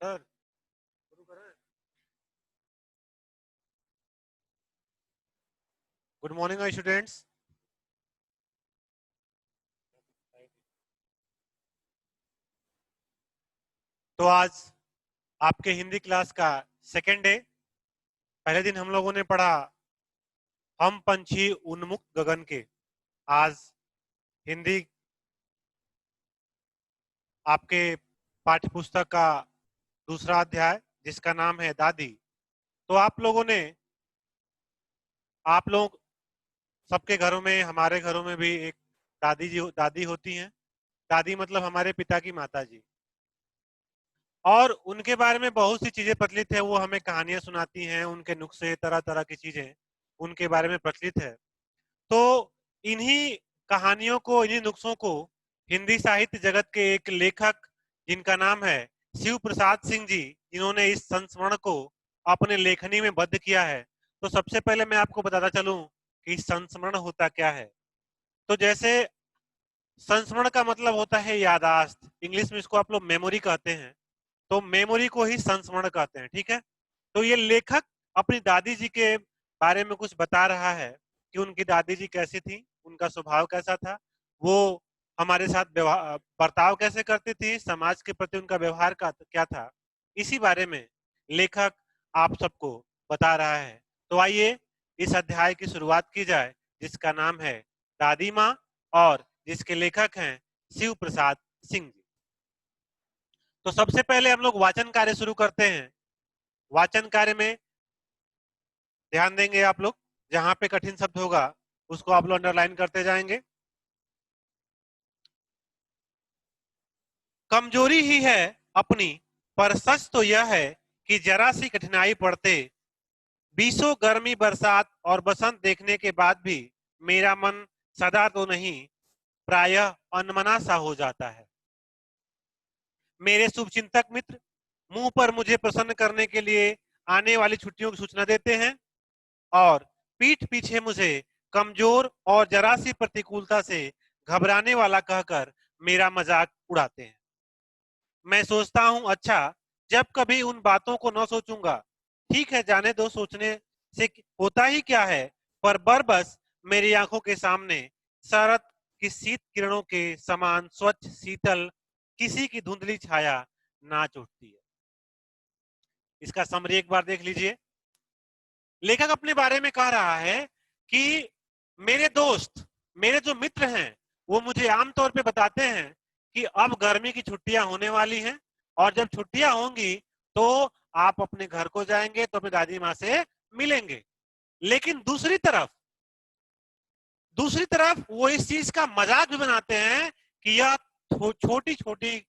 Sir शुरू करें। Good morning students. तो आज आपके हिंदी क्लास का सेकेंड डे। पहले दिन हम लोगों ने पढ़ा हम पंछी उन्मुक्त गगन के। आज हिंदी आपके पाठ्य पुस्तक का दूसरा अध्याय जिसका नाम है दादी। तो आप लोग सबके घरों में, हमारे घरों में भी एक दादी होती हैं। दादी मतलब हमारे पिता की माता जी। और उनके बारे में बहुत सी चीजें प्रचलित है। वो हमें कहानियां सुनाती हैं, उनके नुस्खे, तरह तरह की चीजें उनके बारे में प्रचलित है। तो इन्हीं कहानियों को, इन्हीं नुस्खों को हिंदी साहित्य जगत के एक लेखक जिनका नाम है शिव प्रसाद सिंह जी, जिन्होंने इस संस्मरण को अपने लेखनी में बद्ध किया है। तो सबसे पहले मैं आपको बताता चलूं कि संस्मरण होता क्या है। तो जैसे संस्मरण का मतलब होता है यादाश्त, इंग्लिश में इसको आप लोग मेमोरी कहते हैं। तो मेमोरी को ही संस्मरण कहते हैं, ठीक है। तो ये लेखक अपनी दादी जी के बारे में कुछ बता रहा है कि उनकी दादी जी कैसी थी, उनका स्वभाव कैसा था, वो हमारे साथ बर्ताव कैसे करती थी, समाज के प्रति उनका व्यवहार का क्या था। इसी बारे में लेखक आप सबको बता रहा है। तो आइए इस अध्याय की शुरुआत की जाए जिसका नाम है दादी माँ, और जिसके लेखक हैं शिव प्रसाद सिंह जी। तो सबसे पहले हम लोग वाचन कार्य शुरू करते हैं। वाचन कार्य में ध्यान देंगे आप लोग, जहां पे कठिन शब्द होगा उसको आप लोग अंडरलाइन करते जाएंगे। कमजोरी ही है अपनी, पर सच तो यह है कि जरा सी कठिनाई पड़ते बीसों गर्मी, बरसात और बसंत देखने के बाद भी मेरा मन सदा तो नहीं, प्रायः अनमना सा हो जाता है। मेरे शुभचिंतक मित्र मुंह पर मुझे प्रसन्न करने के लिए आने वाली छुट्टियों की सूचना देते हैं, और पीठ पीछे मुझे कमजोर और जरा सी प्रतिकूलता से घबराने वाला कहकर मेरा मजाक उड़ाते हैं। मैं सोचता हूं, अच्छा, जब कभी उन बातों को न सोचूंगा। ठीक है, जाने दो, सोचने से होता ही क्या है। पर बरबस मेरी आंखों के सामने शरद की शीत किरणों के समान स्वच्छ शीतल किसी की धुंधली छाया नाच उठती है। इसका समरी एक बार देख लीजिए। लेखक अपने बारे में कह रहा है कि मेरे दोस्त, मेरे जो मित्र हैं, वो मुझे आमतौर पे बताते हैं कि अब गर्मी की छुट्टियां होने वाली हैं, और जब छुट्टियां होंगी तो आप अपने घर को जाएंगे तो अपनी दादी माँ से मिलेंगे। लेकिन दूसरी तरफ वो इस चीज का मजाक भी बनाते हैं कि यह छोटी छोटी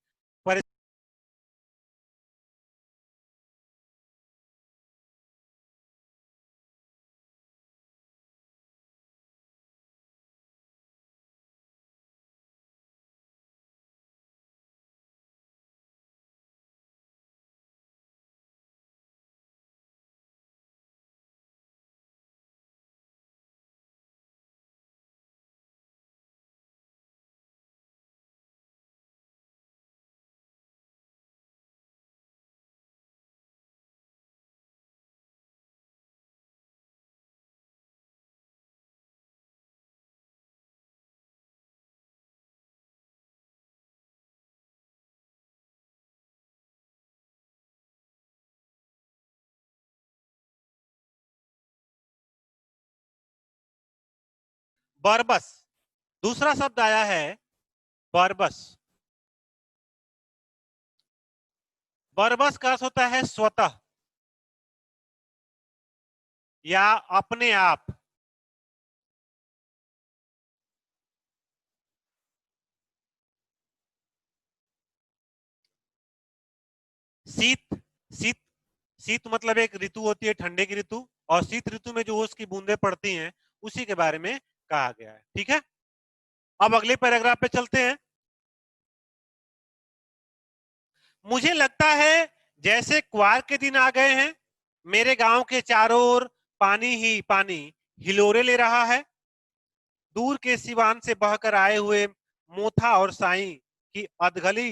बरबस, दूसरा शब्द आया है बरबस। बरबस का अर्थ होता है स्वतः या अपने आप। शीत, शीत, शीत मतलब एक ऋतु होती है, ठंडे की ऋतु, और शीत ऋतु में जो ओस की बूंदें पड़ती हैं उसी के बारे में कहा गया है, ठीक है। अब अगले पैराग्राफ पे चलते हैं। मुझे लगता है जैसे क्वार के दिन आ गए हैं। मेरे गांव के चारों ओर पानी ही पानी हिलोरे ले रहा है। दूर के सिवान से बहकर आए हुए मोथा और साई की अधगली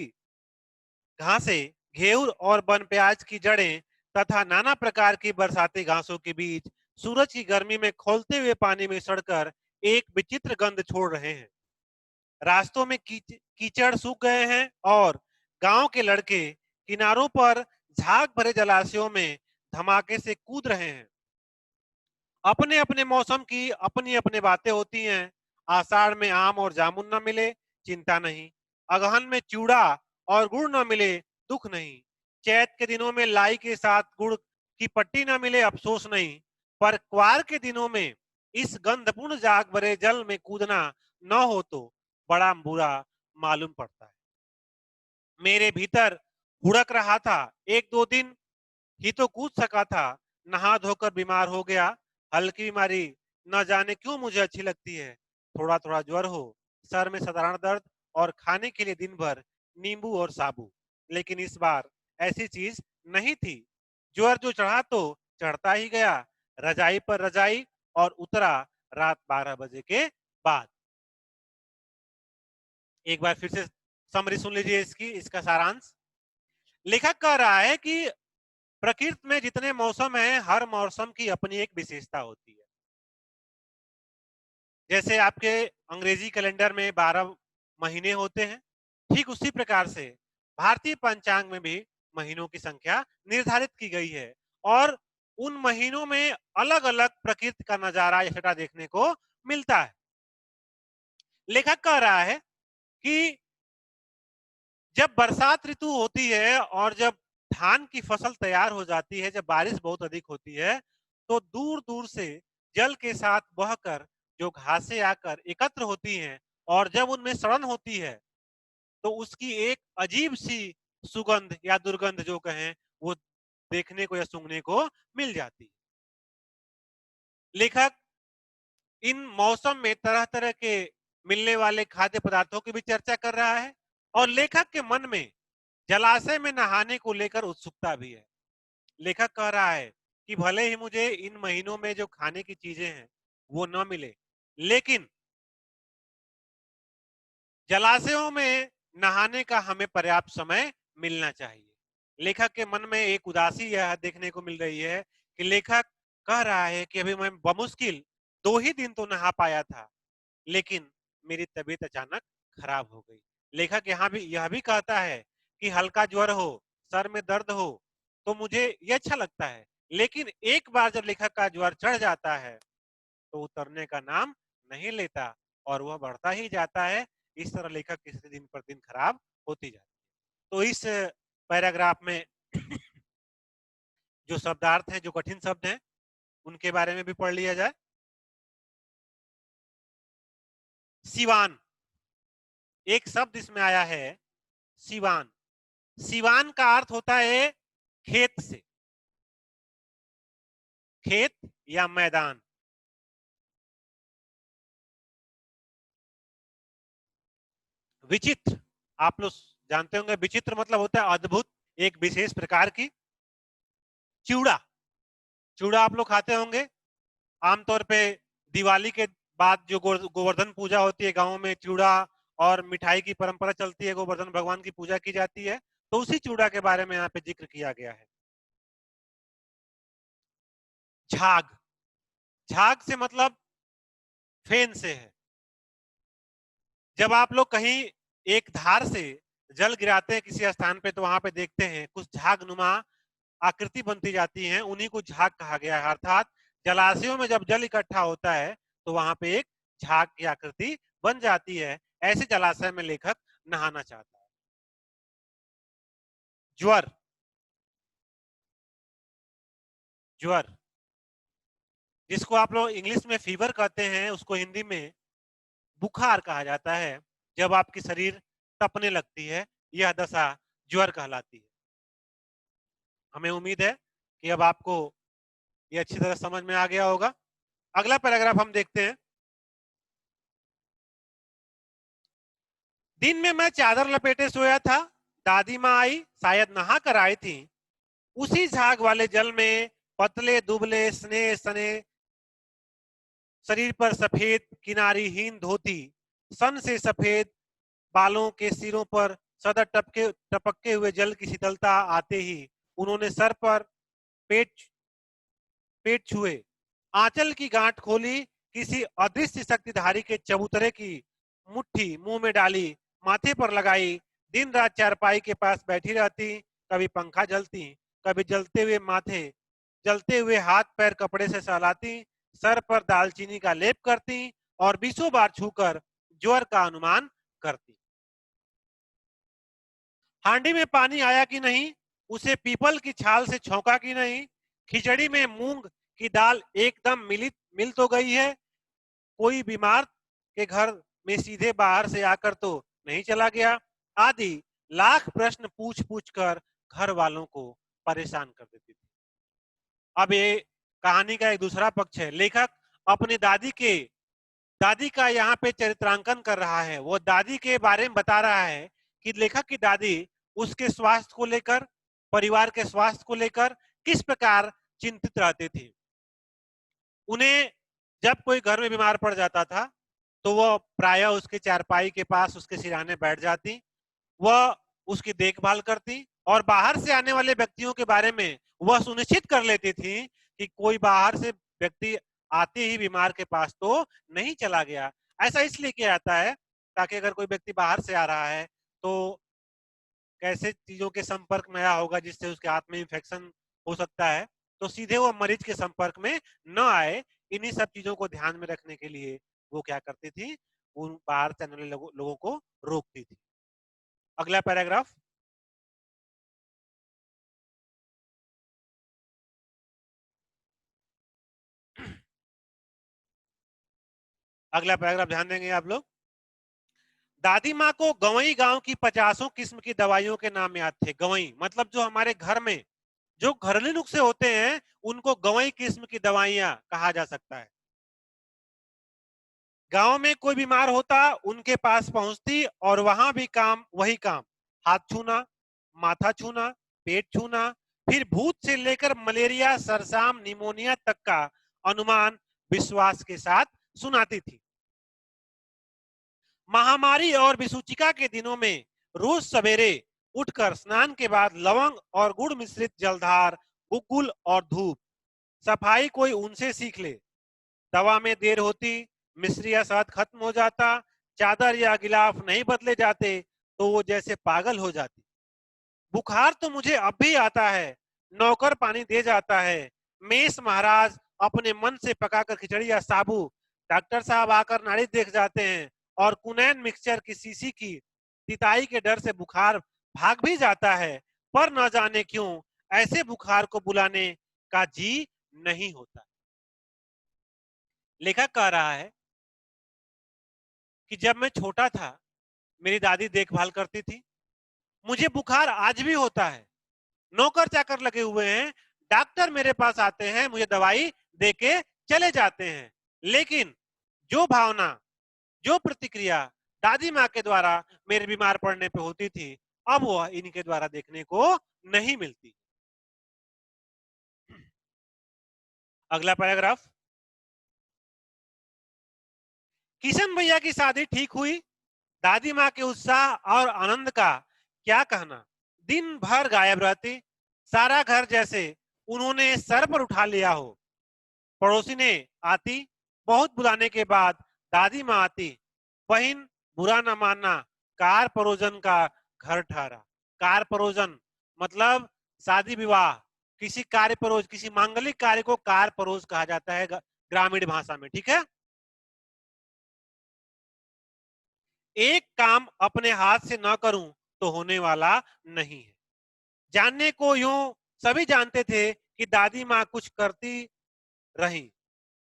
घासें घेवर और वन प्याज की जड़ें तथा नाना प्रकार की बरसाती घासों के बीच सूरज की गर्मी में खौलते हुए पानी में सड़कर एक विचित्र गंध छोड़ रहे हैं। रास्तों में कीचड़ सूख गए हैं और गांव के लड़के किनारों पर झाग भरे जलाशयों में धमाके से कूद रहे हैं। अपने अपने मौसम की अपनी अपनी बातें होती हैं। आषाढ़ में आम और जामुन न मिले, चिंता नहीं। अगहन में चूड़ा और गुड़ न मिले, दुख नहीं। चैत के दिनों में लाई के साथ गुड़ की पट्टी न मिले, अफसोस नहीं। पर क्वार के दिनों में इस गंधपूर्ण जाग भरे जल में कूदना न हो तो बड़ा बुरा मालूम पड़ता है। मेरे भीतर हुड़क रहा था, एक दो दिन ही तो कूद सका था, नहा धोकर बीमार हो गया। हल्की बीमारी न जाने क्यों मुझे अच्छी लगती है। थोड़ा थोड़ा ज्वर हो, सर में साधारण दर्द और खाने के लिए दिन भर नींबू और साबु। लेकिन इस बार ऐसी चीज नहीं थी। ज्वर जो चढ़ा तो चढ़ता ही गया, रजाई पर रजाई, और उतरा रात 12 बजे के बाद। एक बार फिर से समरी सुन लीजिए इसका सारांश। लेखक कह रहा है कि प्रकृति में जितने मौसम हैं, हर मौसम की अपनी एक विशेषता होती है। जैसे आपके अंग्रेजी कैलेंडर में 12 महीने होते हैं, ठीक उसी प्रकार से भारतीय पंचांग में भी महीनों की संख्या निर्धारित की गई है और उन महीनों में अलग अलग प्रकृति का नजारा या छटा देखने को मिलता है। लेखक कह रहा है कि जब बरसात ऋतु होती है और जब धान की फसल तैयार हो जाती है, जब बारिश बहुत अधिक होती है, तो दूर दूर से जल के साथ बहकर जो घासें आकर एकत्र होती हैं और जब उनमें सड़न होती है तो उसकी एक अजीब सी सुगंध या दुर्गंध जो कहें, वो देखने को या सूंघने को मिल जाती है। लेखक इन मौसम में तरह तरह के मिलने वाले खाद्य पदार्थों की भी चर्चा कर रहा है और लेखक के मन में जलाशय में नहाने को लेकर उत्सुकता भी है। लेखक कह रहा है कि भले ही मुझे इन महीनों में जो खाने की चीजें हैं वो न मिले, लेकिन जलाशयों में नहाने का हमें पर्याप्त समय मिलना चाहिए। लेखक के मन में एक उदासी यह देखने को मिल रही है कि लेखक कह रहा है कि अभी मैं बमुश्किल 2 ही दिन तो नहा पाया था, लेकिन मेरी तबीयत अचानक खराब हो गई। लेखक यहाँ भी यह भी कहता है कि हल्का ज्वर हो, सर में दर्द हो, तो मुझे ये अच्छा लगता है, लेकिन एक बार जब लेखक का ज्वर चढ़ जाता है तो उतरने का नाम नहीं लेता और वह बढ़ता ही जाता है। इस तरह लेखक की स्थिति दिन पर दिन खराब होती जाती है। तो इस पैराग्राफ में जो शब्दार्थ हैं, जो कठिन शब्द हैं, उनके बारे में भी पढ़ लिया जाए। सिवान, एक शब्द इसमें आया है, सिवान। सिवान का अर्थ होता है खेत से, खेत या मैदान। विचित्र, आप लोग जानते होंगे, विचित्र मतलब होता है अद्भुत, एक विशेष प्रकार की। चूड़ा, चूड़ा आप लोग खाते होंगे आमतौर पे दिवाली के बाद जो गोवर्धन पूजा होती है, गाँव में चूड़ा और मिठाई की परंपरा चलती है, गोवर्धन भगवान की पूजा की जाती है, तो उसी चूड़ा के बारे में यहाँ पे जिक्र किया गया है। झाग, झाग से मतलब फेन से है। जब आप लोग कहीं एक धार से जल गिराते हैं किसी स्थान पे, तो वहां पे देखते हैं कुछ झाग नुमा आकृति बनती जाती है, उन्हीं को झाग कहा गया है। अर्थात जलाशयों में जब जल इकट्ठा होता है तो वहां पे एक झाग की आकृति बन जाती है। ऐसे जलाशय में लेखक नहाना चाहता है। ज्वर, ज्वर जिसको आप लोग इंग्लिश में फीवर कहते हैं, उसको हिंदी में बुखार कहा जाता है। जब आपकी शरीर तपने लगती है, यह दशा ज्वर कहलाती है। हमें उम्मीद है कि अब आपको ये अच्छी तरह समझ में आ गया होगा। अगला पैराग्राफ हम देखते हैं। दिन में मैं चादर लपेटे सोया था, दादी माँ आई, शायद नहा कर आई थी। उसी झाग वाले जल में पतले दुबले स्नेह सने शरीर पर सफेद किनारीहीन धोती, सन से सफेद बालों के सिरों पर सदा टपकते हुए जल की शीतलता आते ही उन्होंने सर पर पेट पेट छुए, आंचल की गांठ खोली, किसी अदृश्य शक्तिधारी के चबूतरे की मुट्ठी मुंह में डाली, माथे पर लगाई, दिन रात चारपाई के पास बैठी रहती, कभी पंखा जलती, कभी जलते हुए हाथ पैर कपड़े से सहलाती, सर पर दालचीनी का लेप करती और 20 बार छूकर ज्वर का अनुमान करती। हांडी में पानी आया कि नहीं, उसे पीपल की छाल से छौंका कि नहीं, खिचड़ी में मूंग की दाल एकदम मिल तो गई है, कोई बीमार के घर में सीधे बाहर से आकर तो नहीं चला गया, आदि लाख प्रश्न पूछ पूछ कर घर वालों को परेशान कर देती थी। अब ये कहानी का एक दूसरा पक्ष है। लेखक अपनी दादी का यहाँ पे चरित्रांकन कर रहा है। वो दादी के बारे में बता रहा है कि लेखक की दादी उसके स्वास्थ्य को लेकर, परिवार के स्वास्थ्य को लेकर किस प्रकार चिंतित रहती थी। उन्हें जब कोई घर में बीमार पड़ जाता था तो वह प्रायः उसके चारपाई के पास उसके सिरहाने बैठ जाती, वह उसकी देखभाल करती और बाहर से आने वाले व्यक्तियों के बारे में वह सुनिश्चित कर लेती थी कि कोई बाहर से व्यक्ति आते ही बीमार के पास तो नहीं चला गया। ऐसा इसलिए किया जाता है ताकि अगर कोई व्यक्ति बाहर से आ रहा है तो कैसे चीजों के संपर्क में आया होगा जिससे उसके हाथ में इन्फेक्शन हो सकता है, तो सीधे वो मरीज के संपर्क में न आए। इन्हीं सब चीजों को ध्यान में रखने के लिए वो क्या करती थी, उन बाहर से आने वाले लोगों को रोकती थी। अगला पैराग्राफ। अगला पैराग्राफ ध्यान देंगे आप लोग। दादी माँ को गवई गांव की 50 किस्म की दवाइयों के नाम याद थे। गवई मतलब जो हमारे घर में जो घरेलू नुस्खे होते हैं उनको गवई किस्म की दवाइयां कहा जा सकता है। गांव में कोई बीमार होता उनके पास पहुंचती और वहां भी वही काम, हाथ छूना, माथा छूना, पेट छूना, फिर भूत से लेकर मलेरिया, सरसाम, निमोनिया तक का अनुमान विश्वास के साथ सुनाती थी। महामारी और विसूचिका के दिनों में रोज सवेरे उठकर स्नान के बाद लवंग और गुड़ मिश्रित जलधार, गुग्गुल और धूप, सफाई कोई उनसे सीख ले। दवा में देर होती, मिश्री या शहद खत्म हो जाता, चादर या गिलाफ नहीं बदले जाते तो वो जैसे पागल हो जाती। बुखार तो मुझे अब भी आता है, नौकर पानी दे जाता है, मेष महाराज अपने मन से पकाकर खिचड़ी या साबू, डॉक्टर साहब आकर नाड़ी देख जाते हैं और कुनैन मिक्सचर की शीशी की तिताई के डर से बुखार भाग भी जाता है, पर न जाने क्यों ऐसे बुखार को बुलाने का जी नहीं होता। लेखक कह रहा है कि जब मैं छोटा था मेरी दादी देखभाल करती थी, मुझे बुखार आज भी होता है, नौकर चाकर लगे हुए हैं, डॉक्टर मेरे पास आते हैं, मुझे दवाई देके चले जाते हैं, लेकिन जो भावना, जो प्रतिक्रिया दादी माँ के द्वारा मेरे बीमार पड़ने पे होती थी अब वह इनके द्वारा देखने को नहीं मिलती। अगला पैराग्राफ। किशन भैया की शादी ठीक हुई, दादी माँ के उत्साह और आनंद का क्या कहना। दिन भर गायब रहती, सारा घर जैसे उन्होंने सर पर उठा लिया हो। पड़ोसी ने आती, बहुत बुलाने के बाद दादी माँ आती, बहन बुरा न मानना, कार परोजन का घर ठहरा। कार परोजन मतलब शादी विवाह, किसी कार्य परोज, किसी मांगलिक कार्य को कार परोज कहा जाता है ग्रामीण भाषा में, ठीक है। एक काम अपने हाथ से न करूं तो होने वाला नहीं है। जानने को यूं सभी जानते थे कि दादी माँ कुछ करती रही,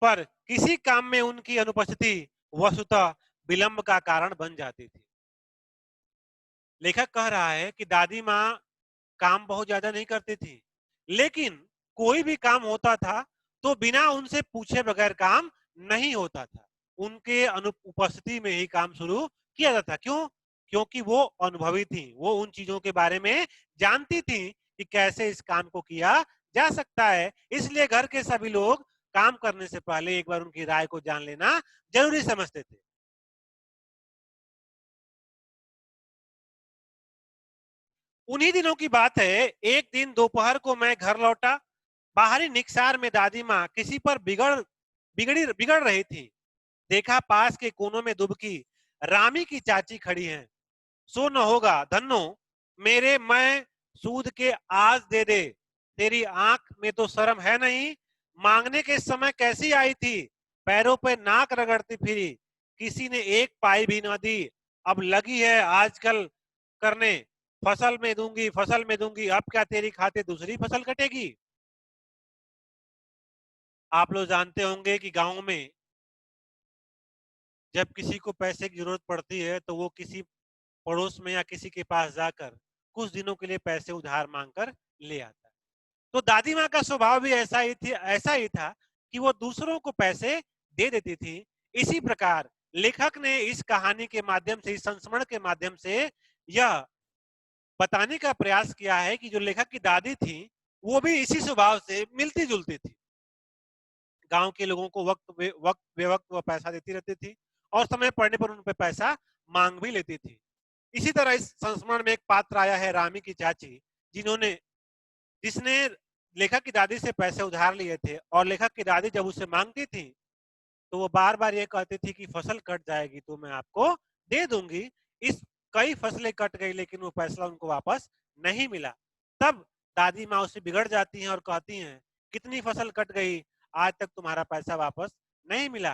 पर किसी काम में उनकी अनुपस्थिति वस्तुतः विलंब का कारण बन जाती थी। लेखक कह रहा है कि दादी माँ काम बहुत ज्यादा नहीं करती थी, लेकिन कोई भी काम होता था तो बिना उनसे पूछे बगैर काम नहीं होता था, उनके अनुपस्थिति में ही काम शुरू किया जाता। क्यों? क्योंकि वो अनुभवी थी, वो उन चीजों के बारे में जानती थी कि कैसे इस काम को किया जा सकता है। इसलिए घर के सभी लोग काम करने से पहले एक बार उनकी राय को जान लेना जरूरी समझते थे। उन्हीं दिनों की बात है। एक दिन दोपहर को मैं घर लौटा। बाहरी निकसार में दादी माँ किसी पर बिगड़ रही थी। देखा पास के कोनों में दुबकी रामी की चाची खड़ी हैं। सो न होगा धन्नो मेरे, मैं सूद के आज दे दे। तेरी आंख में तो शर्म है नहीं, मांगने के समय कैसी आई थी, पैरों पे नाक रगड़ती फिरी, किसी ने एक पाई भी न दी। अब लगी है आजकल करने, फसल में दूंगी, अब क्या तेरी खाते दूसरी फसल कटेगी। आप लोग जानते होंगे कि गांव में जब किसी को पैसे की जरूरत पड़ती है तो वो किसी पड़ोस में या किसी के पास जाकर कुछ दिनों के लिए पैसे उधार मांगकर ले आता है। तो दादी माँ का स्वभाव भी ऐसा ही था कि वो दूसरों को पैसे दे देती थी। इसी प्रकार लेखक ने इस कहानी के माध्यम से, इस संस्मरण के माध्यम से यह बताने का प्रयास किया है कि जो लेखक की दादी थी वो भी इसी स्वभाव से मिलती जुलती थी। गांव के लोगों को वक्त बेवक्त वो पैसा देती रहती थी और समय पड़ने पर उन पे पैसा मांग भी लेती थी। इसी तरह इस संस्मरण में एक पात्र आया है रामी की चाची, जिन्होंने जिसने लेखक की दादी से पैसे उधार लिए थे और लेखक की दादी जब उसे मांगती थी तो वो बार बार ये कहती थी कि फसल कट जाएगी तो मैं आपको दे दूंगी। इस कई फसलें कट गई लेकिन वो पैसा उनको वापस नहीं मिला। तब दादी माँ उससे बिगड़ जाती हैं और कहती हैं कितनी फसल कट गई, आज तक तुम्हारा पैसा वापस नहीं मिला,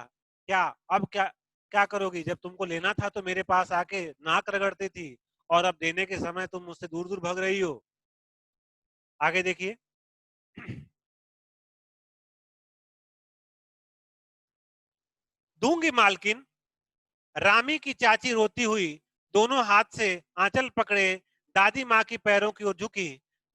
क्या अब क्या क्या करोगी, जब तुमको लेना था तो मेरे पास आके नाक रगड़ती थी और अब देने के समय तुम मुझसे दूर दूर भाग रही हो। आगे देखिए। दूंगी मालकिन, रामी की चाची रोती हुई दोनों हाथ से आंचल पकड़े दादी माँ की पैरों की ओर झुकी।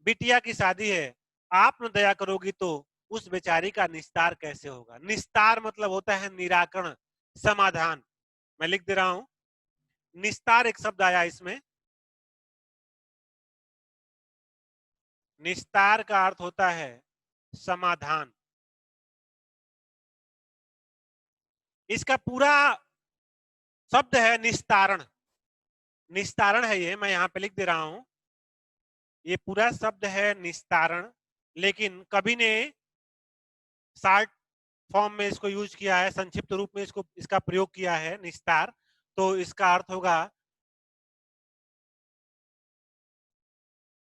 बिटिया की शादी है, आप न दया करोगी तो उस बेचारी का निस्तार कैसे होगा। निस्तार मतलब होता है निराकरण, समाधान। मैं लिख दे रहा हूं, निस्तार एक शब्द आया इसमें। निस्तार का अर्थ होता है समाधान। इसका पूरा शब्द है निस्तारण। निस्तारण है ये, मैं यहां पे लिख दे रहा हूं। ये पूरा शब्द है निस्तारण, लेकिन कवि ने शार्ट फॉर्म में इसको यूज किया है, संक्षिप्त रूप में इसका प्रयोग किया है निस्तार। तो इसका अर्थ होगा,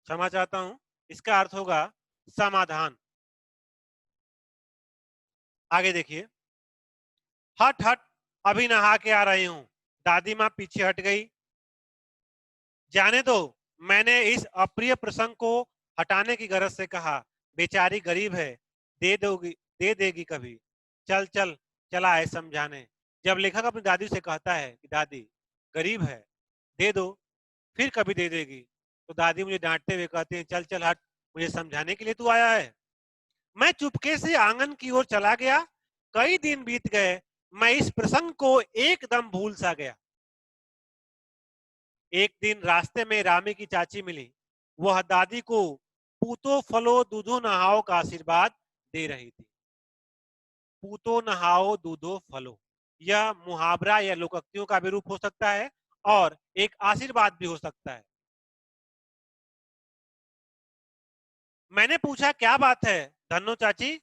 क्षमा चाहता हूं, इसका अर्थ होगा समाधान। आगे देखिए। हट हट, अभी नहा के आ रही हूं। दादी माँ पीछे हट गई। जाने दो, मैंने इस अप्रिय प्रसंग को हटाने की गरज से कहा। बेचारी गरीब है, दे देगी कभी। चल चल, चला है समझाने। जब लेखक अपनी दादी से कहता है कि दादी गरीब है, दे दो, फिर कभी दे देगी, तो दादी मुझे डांटते हुए कहती है चल चल हट, मुझे समझाने के लिए तू आया है। मैं चुपके से आंगन की ओर चला गया। कई दिन बीत गए, मैं इस प्रसंग को एकदम भूल सा गया। एक दिन रास्ते में रामी की चाची मिली। वह दादी को पूतो फलो दूधो नहाओ का आशीर्वाद दे रही थी। पूतो नहाओ दूधो फलो, यह मुहावरा या लोकोक्तियों का भी रूप हो सकता है और एक आशीर्वाद भी हो सकता है। मैंने पूछा क्या बात है धन्नो चाची,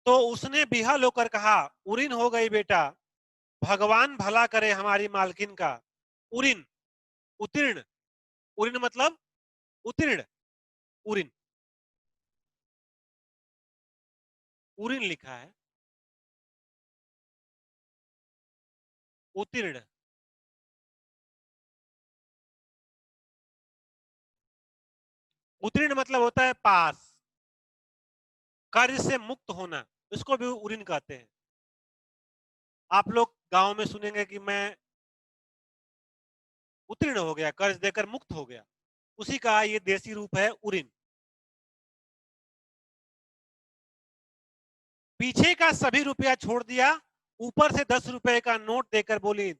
तो उसने बिहल होकर कहा उरीन हो गई बेटा, भगवान भला करे हमारी मालकिन का। उरीन, उत्तीर्ण, उरीन मतलब उत्तीर्ण, उरीन, उरीन लिखा है, उत्तीर्ण। उत्तीर्ण मतलब होता है पास, कर्ज से मुक्त होना, इसको भी उरीन कहते हैं। आप लोग गांव में सुनेंगे कि मैं उत्तीर्ण हो गया, कर्ज देकर मुक्त हो गया, उसी का ये देसी रूप है उरीन। पीछे का सभी रुपया छोड़ दिया, ऊपर से 10 रुपए का नोट देकर बोली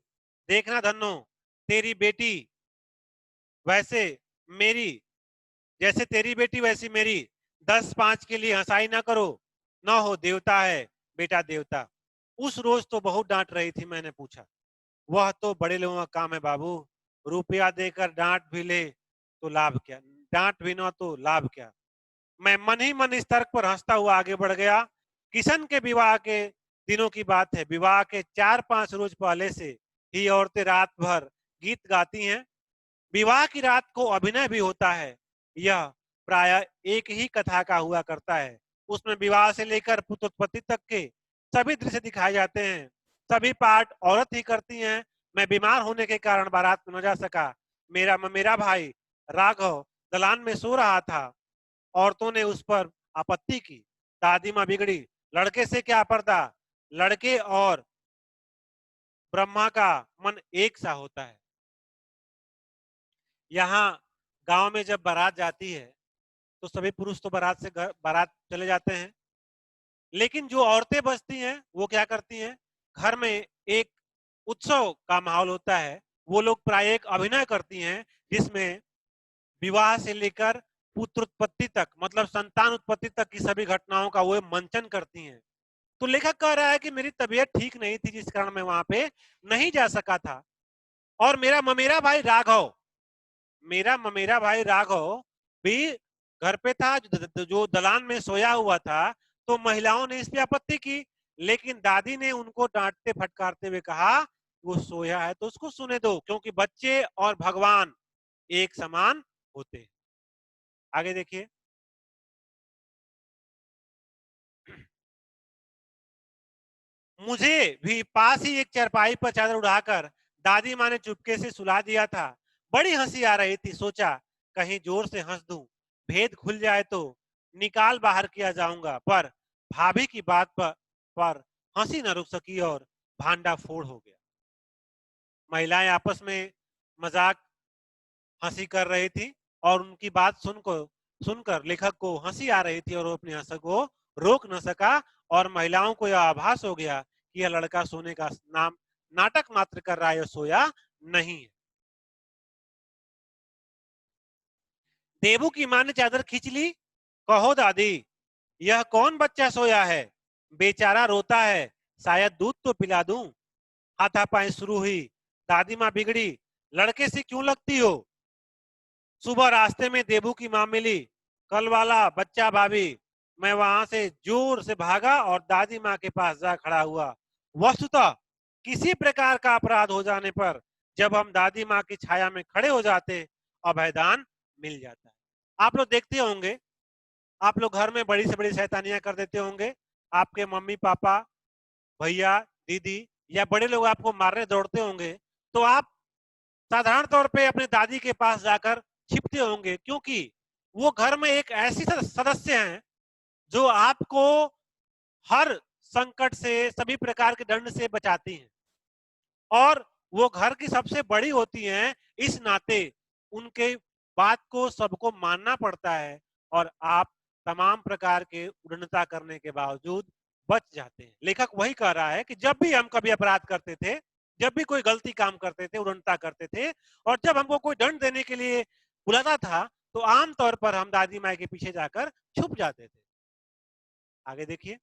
देखना धन्नो, तेरी बेटी वैसे मेरी, जैसे तेरी बेटी वैसी मेरी, 10-5 के लिए हंसाई ना करो, ना हो देवता है बेटा देवता। उस रोज तो बहुत डांट रही थी। मैंने पूछा वह तो बड़े लोगों का काम है बाबू, रुपया देकर डांट भी ले तो लाभ क्या। डांट बिना तो लाभ क्या। मैं मन ही मन इस तर्क पर हंसता हुआ आगे बढ़ गया। किशन के विवाह के दिनों की बात है। विवाह के 4-5 रोज पहले से ही औरतें रात भर गीत गाती हैं। विवाह की रात को अभिनय भी होता है। यह प्राय एक ही कथा का हुआ करता है। उसमें विवाह से लेकर पुत्रोत्पत्ति तक के सभी दृश्य दिखाए जाते हैं। सभी पार्ट औरत ही करती हैं। मैं बीमार होने के कारण बारात में न जा सका। मेरा भाई राघव दलान में सो रहा था। औरतों ने उस पर आपत्ति की। दादी माँ बिगड़ी। लड़के से क्या पर्दा। लड़के और ब्रह्मा का मन एक सा होता है। यहाँ गांव में जब बारात जाती है तो सभी पुरुष तो बारात से बारात चले जाते हैं, लेकिन जो औरतें बचती हैं वो क्या करती हैं, घर में एक उत्सव का माहौल होता है। वो लोग प्राय एक अभिनय करती हैं जिसमें विवाह से लेकर पुत्र उत्पत्ति तक, मतलब संतान उत्पत्ति तक की सभी घटनाओं का वो मंचन करती हैं। तो लेखक कह रहा है कि मेरी तबीयत ठीक नहीं थी जिस कारण मैं वहां पे नहीं जा सका था। और मेरा ममेरा भाई राघव भी घर पे था, जो दलान में सोया हुआ था। तो महिलाओं ने इस पे आपत्ति की, लेकिन दादी ने उनको डांटते फटकारते हुए कहा, वो सोया है तो उसको सोने दो, क्योंकि बच्चे और भगवान एक समान होते हैं। आगे देखिए। मुझे भी पास ही एक चारपाई पर चादर उड़ाकर दादी माँ ने चुपके से सुला दिया था। बड़ी हंसी आ रही थी। सोचा कहीं जोर से हंस दूं, भेद खुल जाए तो निकाल बाहर किया जाऊंगा, पर भाभी की बात पर हंसी न रुक सकी और भांडा फोड़ हो गया। महिलाएं आपस में मजाक हंसी कर रही थी और उनकी बात सुनकर लेखक को हंसी आ रही थी और वो अपनी हंसी को रोक न सका। और महिलाओं को यह आभास हो गया कि यह लड़का सोने का नाम नाटक मात्र कर रहा है, यह सोया नहीं है। देवू की मां ने चादर खींच ली। कहो दादी, यह कौन बच्चा सोया है? बेचारा रोता है, शायद दूध तो पिला दूं। हाथापाई शुरू हुई। दादी माँ बिगड़ी। लड़के से क्यों लगती हो? सुबह रास्ते में देबू की मां मिली। कल वाला बच्चा भाभी। मैं वहां से जोर से भागा और दादी माँ के पास जा खड़ा हुआ। वस्तुतः किसी प्रकार का अपराध हो जाने पर जब हम दादी माँ की छाया में खड़े हो जाते, अभयदान मिल जाता है। आप लोग देखते होंगे, आप लोग घर में बड़ी से बड़ी शैतानियां कर देते होंगे। आपके मम्मी पापा, भैया, दीदी या बड़े लोग आपको मारने दौड़ते होंगे, तो आप साधारण तौर पे अपने दादी के पास जाकर छिपते होंगे, क्योंकि वो घर में एक ऐसी सदस्य हैं जो आपको हर संकट से, सभी प्रकार के दंड से बचाती हैं। और वो घर की सबसे बड़ी होती हैं, इस नाते उनके बात को सबको मानना पड़ता है और आप तमाम प्रकार के उड़नता करने के बावजूद बच जाते हैं। लेखक वही कह रहा है कि जब भी हम कभी अपराध करते थे, जब भी कोई गलती काम करते थे, उड़नता करते थे, और जब हमको कोई दंड देने के लिए बुलाता था, तो आमतौर पर हम दादी माँ के पीछे जाकर छुप जाते थे। आगे देखिए।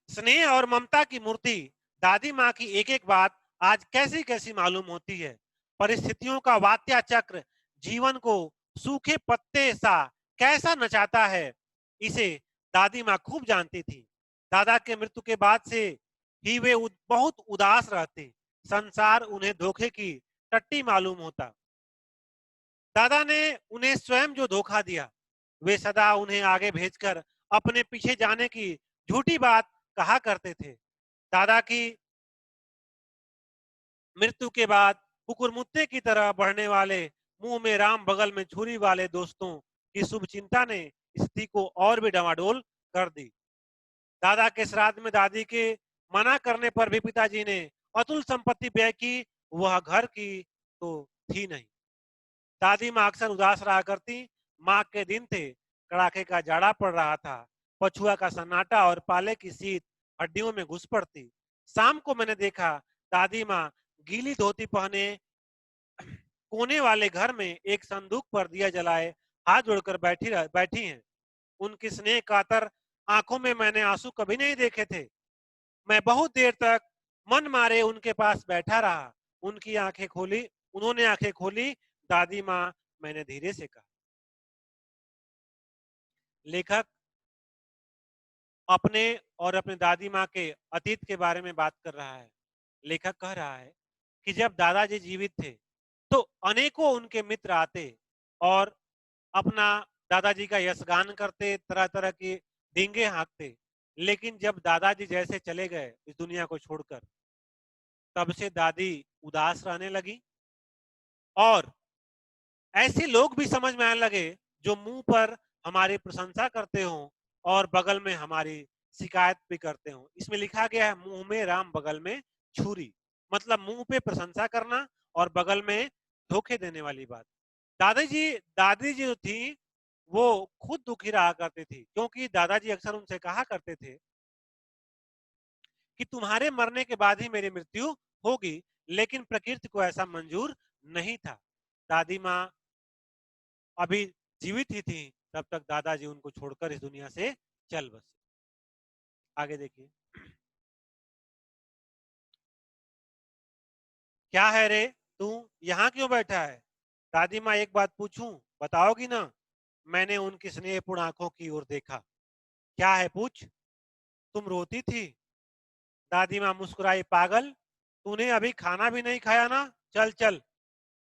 स्नेह और ममता की मूर्ति दादी माँ की एक एक बात आज कैसी कैसी मालूम होती है। परिस्थितियों का वात्या चक्र जीवन को सूखे पत्ते सा कैसा नचाता है, इसे दादी माँ खूब जानती थी। दादा के मृत्यु के बाद से ही वे बहुत उदास रहते। संसार उन्हें धोखे की टट्टी मालूम होता। दादा ने उन्हें स्वयं जो धोखा दिया, वे सदा उन्हें आगे भेजकर अपने पीछे जाने की झूठी बात कहा करते थे। दादा की मृत्यु के बाद कुकुरमुत्ते की तरह बढ़ने वाले, मुंह में राम बगल में छुरी वाले दोस्तों की शुभ चिंता ने स्थिति को और भी डवाडोल कर दी। दादा के श्राद्ध में दादी के मना करने पर भी पिताजी ने अतुल संपत्ति व्यय की। वह घर की तो थी नहीं। दादी माँ अक्सर उदास रहा करती। माँ के दिन थे, कड़ाके का जाड़ा पड़ रहा था। पछुआ का सन्नाटा और पाले की शीत हड्डियों में घुस पड़ती। शाम को मैंने देखा, दादी माँ गीली धोती पहने कोने वाले घर में एक संदूक पर दिया जलाए हाथ जोड़कर बैठी हैं। उनकी स्नेह कातर आंखों में मैंने आंसू कभी नहीं देखे थे। मैं बहुत देर तक मन मारे उनके पास बैठा रहा। उनकी आंखें खोली, उन्होंने आंखें खोली। दादी माँ, मैंने धीरे से कहा। लेखक अपने और अपने दादी माँ के अतीत के बारे में बात कर रहा है। लेखक कह रहा है कि जब दादाजी जीवित थे तो अनेकों उनके मित्र आते और अपना दादाजी का यशगान करते, तरह तरह की डींगे हाँकते। लेकिन जब दादाजी जैसे चले गए इस दुनिया को छोड़कर, तब से दादी उदास रहने लगी और ऐसे लोग भी समझ में आने लगे जो मुंह पर हमारी प्रशंसा करते हो और बगल में हमारी शिकायत भी करते हो। इसमें लिखा गया है, मुंह में राम बगल में छुरी। मतलब मुंह पे प्रशंसा करना और बगल में धोखे देने वाली बात। दादाजी दादी जी जो थी वो खुद दुखी रहा करती थी, क्योंकि दादाजी अक्सर उनसे कहा करते थे कि तुम्हारे मरने के बाद ही मेरी मृत्यु होगी, लेकिन प्रकृति को ऐसा मंजूर नहीं था। दादी माँ अभी जीवित ही थी, तब तक दादाजी उनको छोड़कर इस दुनिया से चल बसे। आगे देखिए। क्या है रे, तू यहाँ क्यों बैठा है? दादी माँ, एक बात पूछूं, बताओगी ना? मैंने उनकी स्नेहपूर्ण आंखों की ओर देखा। क्या है, पूछ। तुम रोती थी? दादी माँ मुस्कुराई। पागल, तूने अभी खाना भी नहीं खाया ना? चल चल,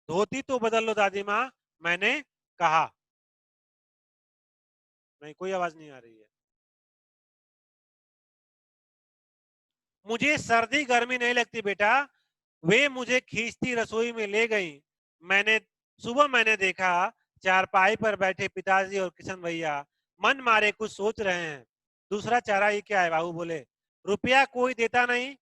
धोती तो बदल लो दादी माँ, मैंने कहा। नहीं, कोई आवाज नहीं आ रही है। मुझे सर्दी गर्मी नहीं लगती बेटा, वे मुझे खींचती रसोई में ले गई। मैंने मैंने देखा चारपाई पर बैठे पिताजी और किशन भैया मन मारे कुछ सोच रहे हैं। दूसरा चारा ये क्या है? बाबू बोले, रुपया कोई देता नहीं,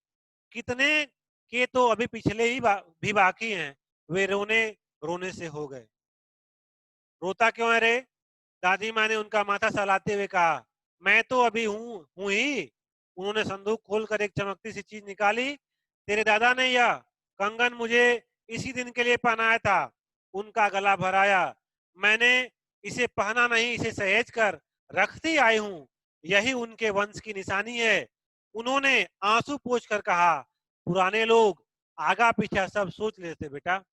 कितने के तो अभी पिछले ही भी बाकी हैं। वे रोने रोने से हो गए। रोता क्यों है रे? दादी माँ ने उनका माथा सहलाते हुए कहा। मैं तो अभी हूँ ही। उन्होंने संदूक खोलकर एक चमकती सी चीज निकाली। तेरे दादा ने यह कंगन मुझे इसी दिन के लिए पहनाया था। उनका गला भराया। मैंने इसे पहना नहीं, इसे सहेज कर रखती आई हूँ। यही उनके वंश की निशानी है। उन्होंने आंसू पोंछ कर कहा, पुराने लोग आगा पीछा सब सोच लेते बेटा।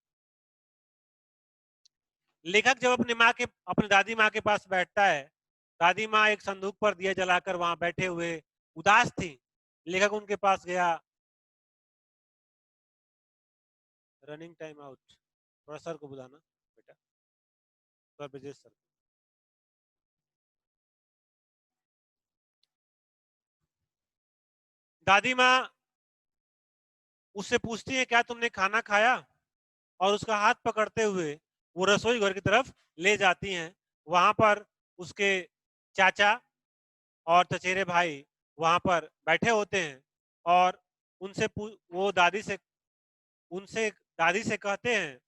लेखक जब अपनी दादी माँ के पास बैठता है, दादी माँ एक संदूक पर दिया जलाकर वहां बैठे हुए उदास थी। लेखक उनके पास गया। रनिंग टाइम आउट, थोड़ा सर को बुलाना बेटा, सर ब्रजेश सर। दादी माँ उससे पूछती है, क्या तुमने खाना खाया? और उसका हाथ पकड़ते हुए वो रसोई घर की तरफ ले जाती हैं। वहां पर उसके चाचा और चचेरे भाई वहां पर बैठे होते हैं और वो दादी से कहते हैं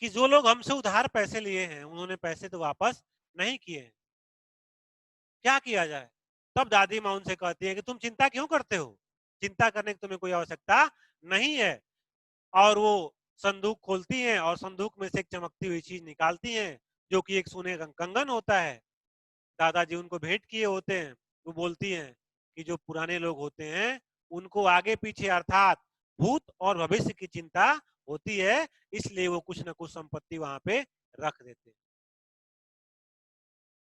कि जो लोग हमसे उधार पैसे लिए हैं उन्होंने पैसे तो वापस नहीं किए हैं, क्या किया जाए? तब दादी माँ उनसे कहती है कि तुम चिंता क्यों करते हो? चिंता करने की तुम्हें कोई आवश्यकता नहीं है। और वो संदूक खोलती हैं और संदूक में से एक चमकती हुई चीज निकालती हैं, जो कि एक सोने का कंगन होता है। दादाजी उनको भेंट किए होते हैं। वो बोलती हैं कि जो पुराने लोग होते हैं उनको आगे पीछे अर्थात भूत और भविष्य की चिंता होती है, इसलिए वो कुछ न कुछ संपत्ति वहां पे रख देते हैं।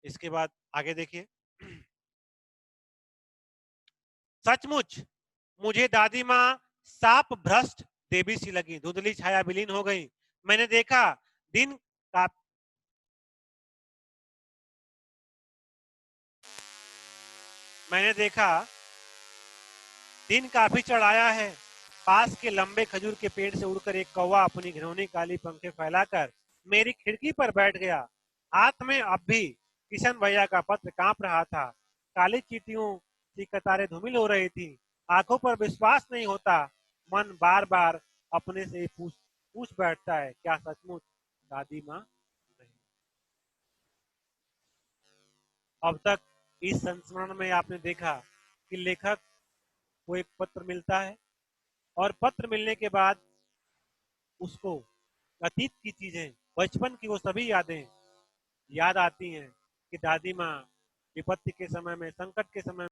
इसके बाद आगे देखिए। सचमुच मुझे दादी माँ साप भ्रष्ट देवी सी लगी, धुंधली छाया विलीन हो गई। मैंने देखा दिन का मैंने देखा दिन काफी चढ़ाया है। पास के लंबे खजूर के पेड़ से उड़कर एक कौवा अपनी घिनौनी काली पंखे फैलाकर मेरी खिड़की पर बैठ गया। हाथ में अब भी किशन भैया का पत्र कांप रहा था। काली चींटियों की कतारें धूमिल हो रही थी। आंखों पर विश्वास नहीं होता। मन बार बार अपने से पूछ पूछ बैठता है, क्या सचमुच दादी माँ नहीं? अब तक इस संस्मरण में आपने देखा कि लेखक को एक पत्र मिलता है और पत्र मिलने के बाद उसको अतीत की चीजें, बचपन की वो सभी यादें याद आती हैं कि दादी माँ विपत्ति के समय में, संकट के समय